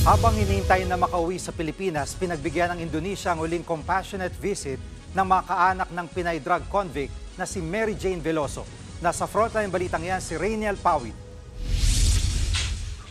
Habang hinihintay na makauwi sa Pilipinas, pinagbigyan ng Indonesia ang uling compassionate visit ng mga kaanak ng Pinay drug convict na si Mary Jane Veloso. Nasa frontline balitang yan si Rainiel Pawid.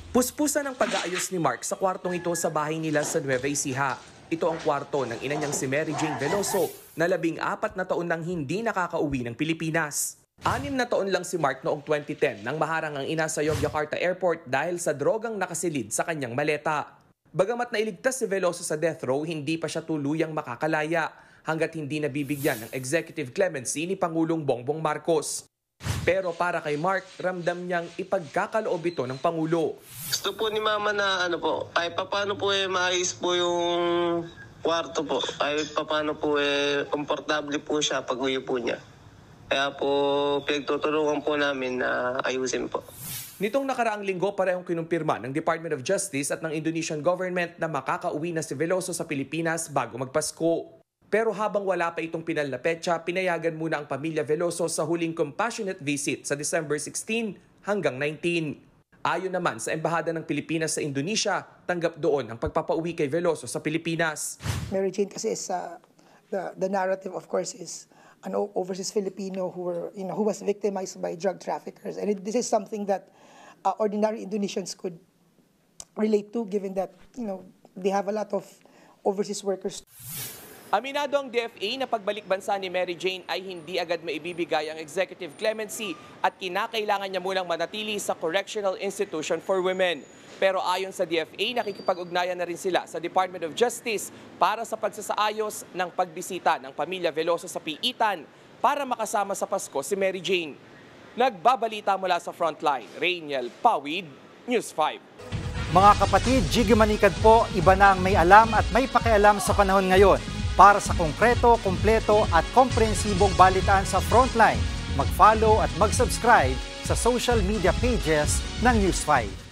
Puspusan ang pag-aayos ni Mark sa kwartong ito sa bahay nila sa Nueva Ecija. Ito ang kwarto ng ina niyang si Mary Jane Veloso na 14 na taon nang hindi nakakauwi ng Pilipinas. 6 na taon lang si Mark noong 2010 nang maharang ang ina sa Yogyakarta Airport dahil sa drogang nakasilid sa kanyang maleta. Bagamat nailigtas si Veloso sa death row, hindi pa siya tuluyang makakalaya hanggat hindi nabibigyan ng executive clemency ni Pangulong Bongbong Marcos. Pero para kay Mark, ramdam niyang ipagkakaloob ito ng Pangulo. Gusto po ni Mama na kahit paano po maayos po yung kwarto po. Kahit paano po komportable po siya pag uwi po niya. Kaya po pinagtutulungan po namin na ayusin po. Nitong nakaraang linggo, parehong kinumpirma ng Department of Justice at ng Indonesian government na makakauwi na si Veloso sa Pilipinas bago magpasko. Pero habang wala pa itong pinal na petsa, pinayagan muna ang pamilya Veloso sa huling compassionate visit sa December 16 hanggang 19. Ayon naman sa Embahada ng Pilipinas sa Indonesia, tanggap doon ang pagpapauwi kay Veloso sa Pilipinas. Mary Jane kasi is the narrative, of course, is an overseas Filipino who was victimized by drug traffickers, and this is something that ordinary Indonesians could relate to, given that they have a lot of overseas workers. Aminado ang DFA na pagbalik bansa ni Mary Jane ay hindi agad maibibigay ang executive clemency at kinakailangan niya munang manatili sa Correctional Institution for Women. Pero ayon sa DFA, nakikipag-ugnayan na rin sila sa Department of Justice para sa pagsasaayos ng pagbisita ng pamilya Veloso sa Piitan para makasama sa Pasko si Mary Jane. Nagbabalita mula sa Frontline, Rainiel Pawid, News 5. Mga kapatid, Jiggy Manikad po, iba na ang may alam at may pakialam sa panahon ngayon. Para sa konkreto, kumpleto at komprehensibong balitaan sa Frontline, mag-follow at mag-subscribe sa social media pages ng News 5.